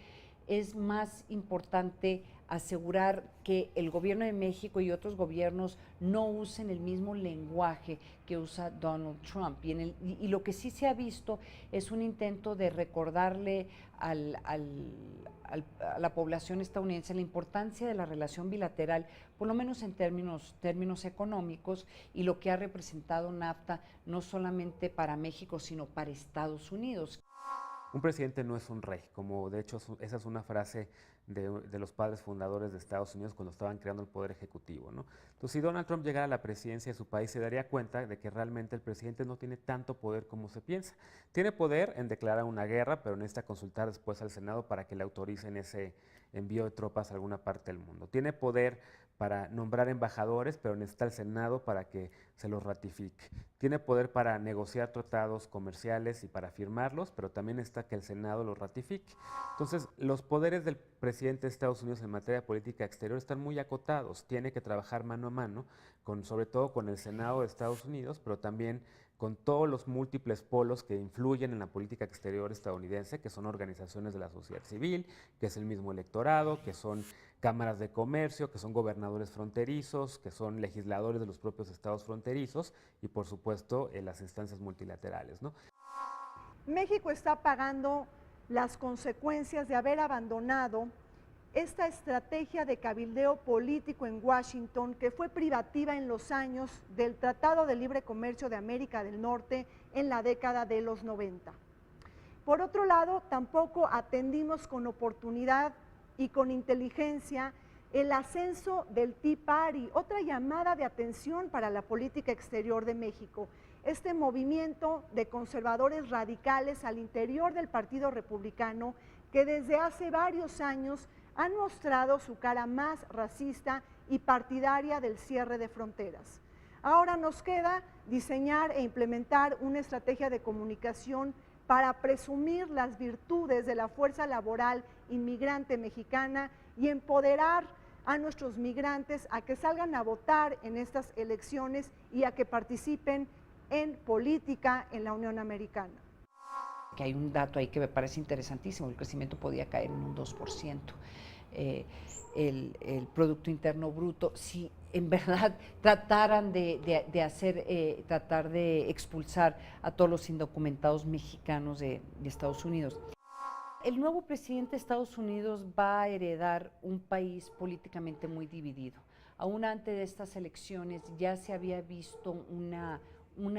es más importante asegurar que el gobierno de México y otros gobiernos no usen el mismo lenguaje que usa Donald Trump. Y lo que sí se ha visto es un intento de recordarle al a la población estadounidense la importancia de la relación bilateral, por lo menos en términos económicos, y lo que ha representado NAFTA no solamente para México, sino para Estados Unidos. Un presidente no es un rey, como de hecho esa es una frase de los padres fundadores de Estados Unidos cuando estaban creando el poder ejecutivo, ¿no? Entonces, si Donald Trump llegara a la presidencia de su país, se daría cuenta de que realmente el presidente no tiene tanto poder como se piensa. Tiene poder en declarar una guerra, pero necesita consultar después al Senado para que le autoricen ese envío de tropas a alguna parte del mundo. Tiene poder para nombrar embajadores, pero necesita el Senado para que se los ratifique. Tiene poder para negociar tratados comerciales y para firmarlos, pero también necesita que el Senado los ratifique. Entonces, los poderes del presidente de Estados Unidos en materia de política exterior están muy acotados. Tiene que trabajar mano a mano, sobre todo con el Senado de Estados Unidos, pero también con todos los múltiples polos que influyen en la política exterior estadounidense, que son organizaciones de la sociedad civil, que es el mismo electorado, que son cámaras de comercio, que son gobernadores fronterizos, que son legisladores de los propios estados fronterizos y, por supuesto, las instancias multilaterales, ¿no? México está pagando las consecuencias de haber abandonado esta estrategia de cabildeo político en Washington, que fue privativa en los años del Tratado de Libre Comercio de América del Norte en la década de los 90. Por otro lado, tampoco atendimos con oportunidad y con inteligencia el ascenso del Tea Party, otra llamada de atención para la política exterior de México. Este movimiento de conservadores radicales al interior del Partido Republicano, que desde hace varios años han mostrado su cara más racista y partidaria del cierre de fronteras. Ahora nos queda diseñar e implementar una estrategia de comunicación para presumir las virtudes de la fuerza laboral inmigrante mexicana y empoderar a nuestros migrantes a que salgan a votar en estas elecciones y a que participen en política en la Unión Americana. Que hay un dato ahí que me parece interesantísimo, el crecimiento podía caer en un 2%. El Producto Interno Bruto, si en verdad trataran tratar de expulsar a todos los indocumentados mexicanos de Estados Unidos. El nuevo presidente de Estados Unidos va a heredar un país políticamente muy dividido. Aún antes de estas elecciones ya se había visto una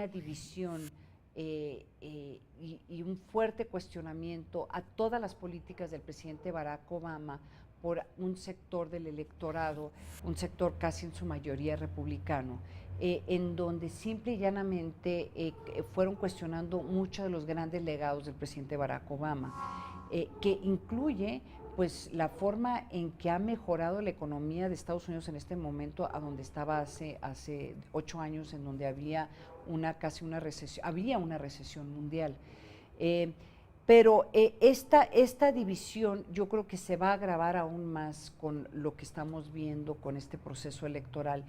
división y un fuerte cuestionamiento a todas las políticas del presidente Barack Obama por un sector del electorado, un sector casi en su mayoría republicano, en donde simple y llanamente fueron cuestionando muchos de los grandes legados del presidente Barack Obama, que incluye pues la forma en que ha mejorado la economía de Estados Unidos en este momento a donde estaba hace 8 años, en donde había casi una recesión mundial. Pero esta división yo creo que se va a agravar aún más con lo que estamos viendo con este proceso electoral.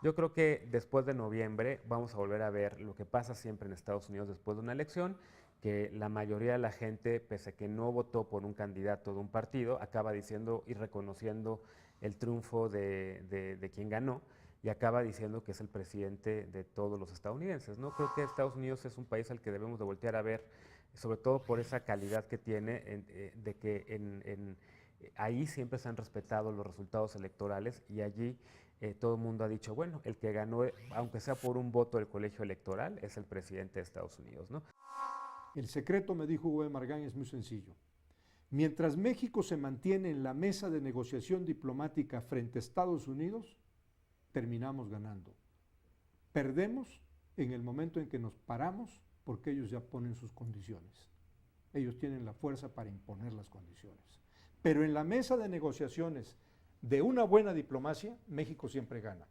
Yo creo que después de noviembre vamos a volver a ver lo que pasa siempre en Estados Unidos después de una elección, que la mayoría de la gente, pese a que no votó por un candidato de un partido, acaba diciendo y reconociendo el triunfo de quien ganó y acaba diciendo que es el presidente de todos los estadounidenses, ¿no? Creo que Estados Unidos es un país al que debemos de voltear a ver, sobre todo por esa calidad que tiene, de que ahí siempre se han respetado los resultados electorales y allí todo el mundo ha dicho, bueno, el que ganó, aunque sea por un voto del colegio electoral, es el presidente de Estados Unidos, ¿no? El secreto, me dijo Hugo de Margán, es muy sencillo. Mientras México se mantiene en la mesa de negociación diplomática frente a Estados Unidos, terminamos ganando. Perdemos en el momento en que nos paramos porque ellos ya ponen sus condiciones. Ellos tienen la fuerza para imponer las condiciones. Pero en la mesa de negociaciones de una buena diplomacia, México siempre gana.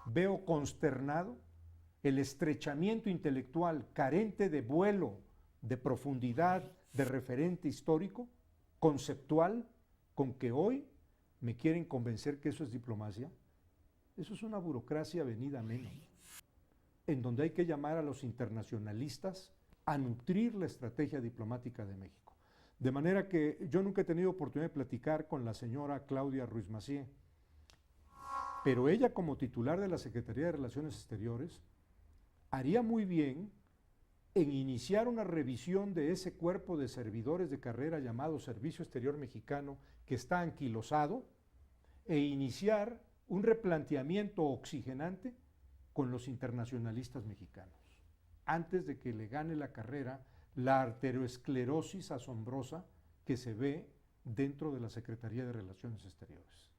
Veo consternado el estrechamiento intelectual carente de vuelo, de profundidad, de referente histórico, conceptual, con que hoy me quieren convencer que eso es diplomacia. Eso es una burocracia venida a menos, en donde hay que llamar a los internacionalistas a nutrir la estrategia diplomática de México. De manera que yo nunca he tenido oportunidad de platicar con la señora Claudia Ruiz Massieu, pero ella como titular de la Secretaría de Relaciones Exteriores haría muy bien en iniciar una revisión de ese cuerpo de servidores de carrera llamado Servicio Exterior Mexicano, que está anquilosado, e iniciar un replanteamiento oxigenante con los internacionalistas mexicanos, antes de que le gane la carrera la arteriosclerosis asombrosa que se ve dentro de la Secretaría de Relaciones Exteriores.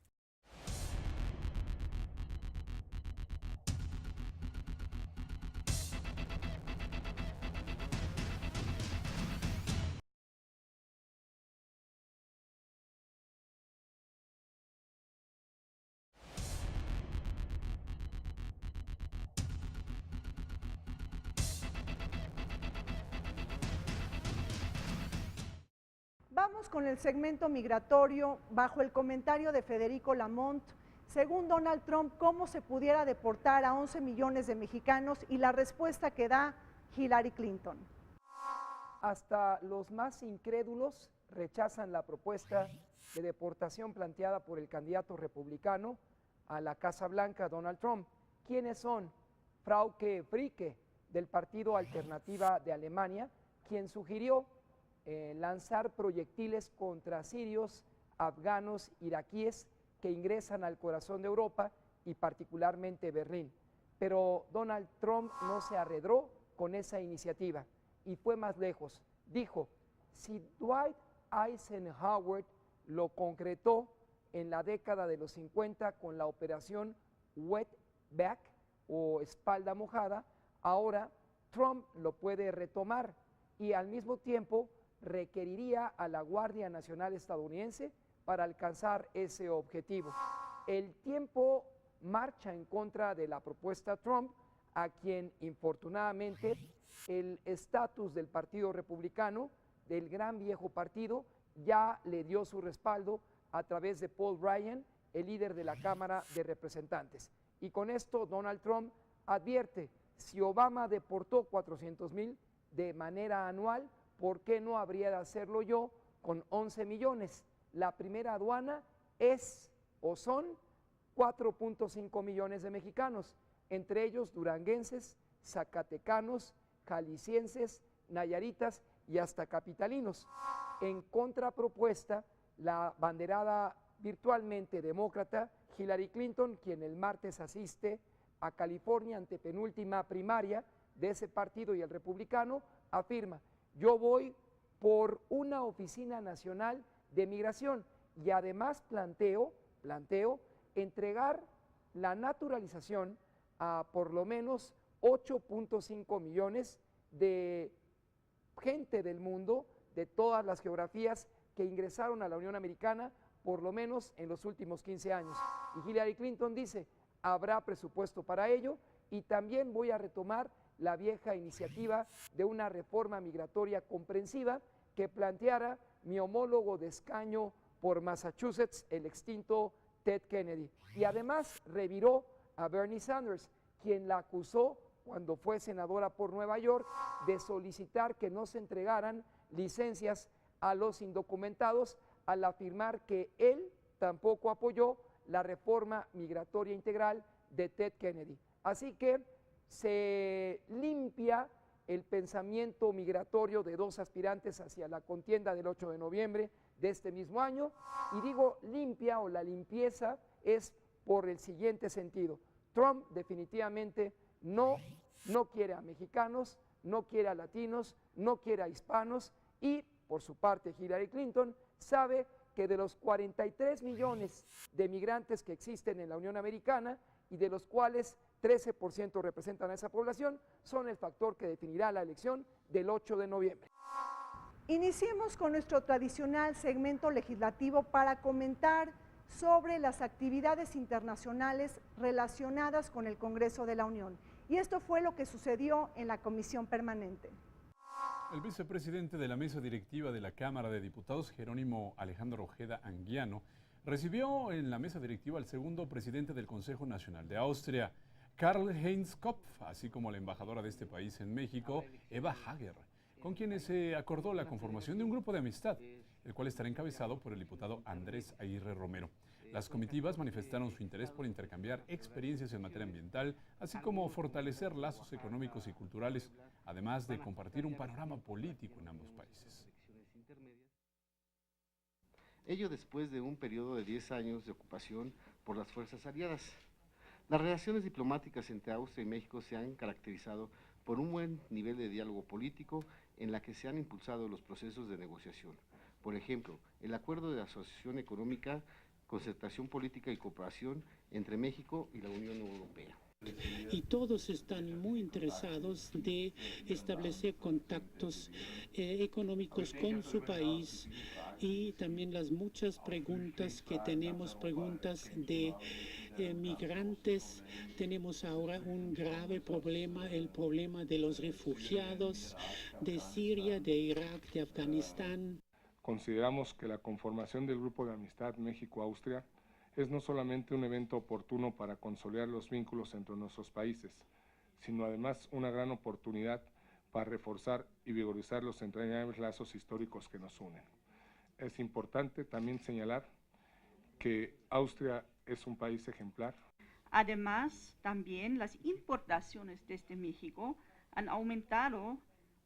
Vamos con el segmento migratorio bajo el comentario de Federico Lamont. Según Donald Trump, ¿cómo se pudiera deportar a 11 millones de mexicanos? Y la respuesta que da Hillary Clinton. Hasta los más incrédulos rechazan la propuesta de deportación planteada por el candidato republicano a la Casa Blanca, Donald Trump. ¿Quiénes son? Frauke Fricke, del Partido Alternativa de Alemania, quien sugirió lanzar proyectiles contra sirios, afganos, iraquíes que ingresan al corazón de Europa y particularmente Berlín. Pero Donald Trump no se arredró con esa iniciativa y fue más lejos. Dijo, si Dwight Eisenhower lo concretó en la década de los 50 con la operación Wetback o espalda mojada, ahora Trump lo puede retomar y al mismo tiempo requeriría a la Guardia Nacional estadounidense para alcanzar ese objetivo. El tiempo marcha en contra de la propuesta Trump, a quien infortunadamente el estatus del Partido Republicano, del gran viejo partido, ya le dio su respaldo a través de Paul Ryan, el líder de la Cámara de Representantes. Y con esto Donald Trump advierte, si Obama deportó 400,000 de manera anual, ¿por qué no habría de hacerlo yo con 11 millones? La primera aduana es o son 4.5 millones de mexicanos, entre ellos duranguenses, zacatecanos, jaliscienses, nayaritas y hasta capitalinos. En contrapropuesta, la banderada virtualmente demócrata Hillary Clinton, quien el martes asiste a California ante penúltima primaria de ese partido y el republicano, afirma, yo voy por una oficina nacional de migración y además planteo entregar la naturalización a por lo menos 8.5 millones de gente del mundo, de todas las geografías que ingresaron a la Unión Americana por lo menos en los últimos 15 años. Y Hillary Clinton dice, habrá presupuesto para ello y también voy a retomar la vieja iniciativa de una reforma migratoria comprensiva que planteara mi homólogo de escaño por Massachusetts, el extinto Ted Kennedy. Y además reviró a Bernie Sanders, quien la acusó cuando fue senadora por Nueva York de solicitar que no se entregaran licencias a los indocumentados al afirmar que él tampoco apoyó la reforma migratoria integral de Ted Kennedy. Así que se limpia el pensamiento migratorio de dos aspirantes hacia la contienda del 8 de noviembre de este mismo año, y digo limpia o la limpieza es por el siguiente sentido. Trump definitivamente no quiere a mexicanos, no quiere a latinos, no quiere a hispanos y por su parte Hillary Clinton sabe que de los 43 millones de migrantes que existen en la Unión Americana y de los cuales 13% representan a esa población, son el factor que definirá la elección del 8 de noviembre. Iniciemos con nuestro tradicional segmento legislativo para comentar sobre las actividades internacionales relacionadas con el Congreso de la Unión. Y esto fue lo que sucedió en la Comisión Permanente. El vicepresidente de la mesa directiva de la Cámara de Diputados, Jerónimo Alejandro Ojeda Anguiano, recibió en la mesa directiva al segundo presidente del Consejo Nacional de Austria, Karl-Heinz Kopf, así como a la embajadora de este país en México, Eva Hager, con quienes se acordó la conformación de un grupo de amistad. el cual estará encabezado por el diputado Andrés Aguirre Romero. Las comitivas manifestaron su interés por intercambiar experiencias en materia ambiental, así como fortalecer lazos económicos y culturales, además de compartir un panorama político en ambos países. Ello después de un periodo de 10 años de ocupación por las fuerzas aliadas. Las relaciones diplomáticas entre Austria y México se han caracterizado por un buen nivel de diálogo político en la que se han impulsado los procesos de negociación. Por ejemplo, el Acuerdo de Asociación Económica, Concertación Política y Cooperación entre México y la Unión Europea. Y todos están muy interesados de establecer contactos económicos con su país, y también las muchas preguntas que tenemos, preguntas de migrantes. Tenemos ahora un grave problema, el problema de los refugiados de Siria, de Irak, de Afganistán. Consideramos que la conformación del Grupo de Amistad México-Austria es no solamente un evento oportuno para consolidar los vínculos entre nuestros países, sino además una gran oportunidad para reforzar y vigorizar los entrañables lazos históricos que nos unen. Es importante también señalar que Austria es un país ejemplar. Además, también las importaciones desde México han aumentado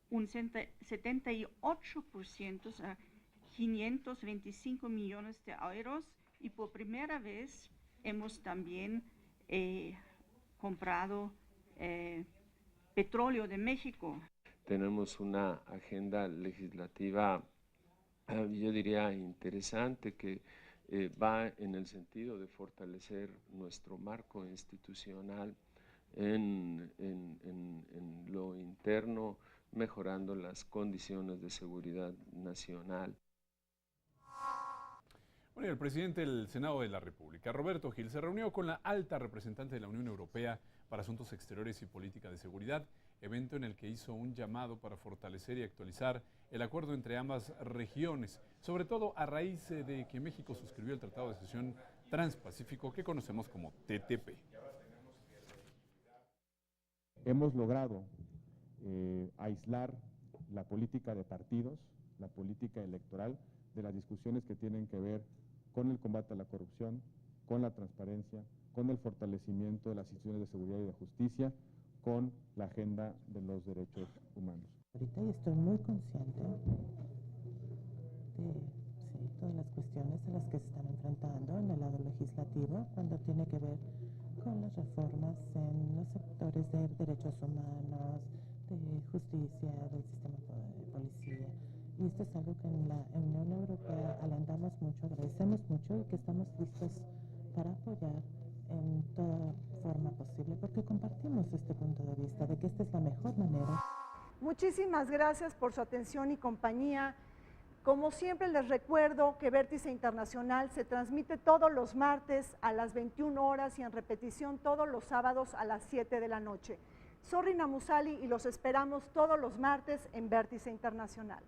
un 78% a 525 millones de euros, y por primera vez hemos también comprado petróleo de México. Tenemos una agenda legislativa, yo diría, interesante, que va en el sentido de fortalecer nuestro marco institucional en lo interno, mejorando las condiciones de seguridad nacional. Bueno, el presidente del Senado de la República, Roberto Gil, se reunió con la alta representante de la Unión Europea para Asuntos Exteriores y Política de Seguridad, evento en el que hizo un llamado para fortalecer y actualizar el acuerdo entre ambas regiones, sobre todo a raíz de que México suscribió el Tratado de Asociación Transpacífico que conocemos como TTP. Hemos logrado aislar la política de partidos, la política electoral, de las discusiones que tienen que ver con el combate a la corrupción, con la transparencia, con el fortalecimiento de las instituciones de seguridad y de justicia, con la agenda de los derechos humanos. Ahorita yo estoy muy consciente de todas las cuestiones a las que se están enfrentando en el lado legislativo cuando tiene que ver con las reformas en los sectores de derechos humanos, de justicia, del sistema de policía. Y esto es algo que en la Unión Europea alentamos mucho, agradecemos mucho y que estamos listos para apoyar en toda forma posible, porque compartimos este punto de vista de que esta es la mejor manera. Muchísimas gracias por su atención y compañía. Como siempre les recuerdo que Vértice Internacional se transmite todos los martes a las 21 horas y en repetición todos los sábados a las 7 de la noche. Soy Rina Musali y los esperamos todos los martes en Vértice Internacional.